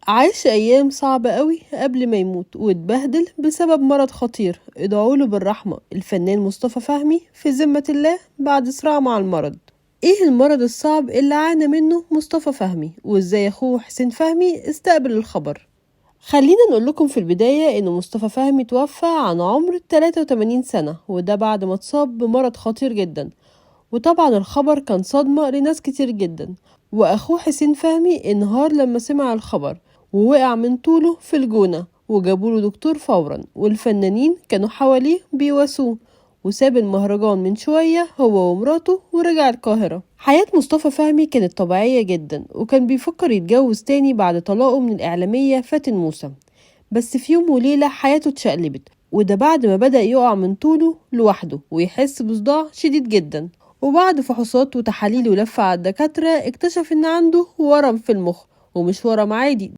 عاش أيام صعبة قوي قبل ما يموت واتبهدل بسبب مرض خطير. ادعوله بالرحمة الفنان مصطفى فهمي في ذمة الله بعد صراع مع المرض. ايه المرض الصعب اللي عانى منه مصطفى فهمي وازاي اخوه حسين فهمي استقبل الخبر؟ خلينا نقول لكم في البداية ان مصطفى فهمي توفى عن عمر 83 سنة، وده بعد ما اتصاب بمرض خطير جدا. وطبعا الخبر كان صدمة لناس كتير جدا، واخوه حسين فهمي انهار لما سمع الخبر ووقع من طوله في الجونة، وجابوله دكتور فورا والفنانين كانوا حواليه بيواسوه. وساب المهرجان من شوية هو ومراته ورجع القاهرة. حياة مصطفى فهمي كانت طبيعية جدا، وكان بيفكر يتجوز تاني بعد طلاقه من الإعلامية فاتن موسى. بس في يوم وليلة حياته اتشقلبت، وده بعد ما بدأ يقع من طوله لوحده ويحس بصداع شديد جدا. وبعد فحوصات وتحاليل ولفة على الدكاترة اكتشف ان عنده ورم في المخ، ومش ورم عادي،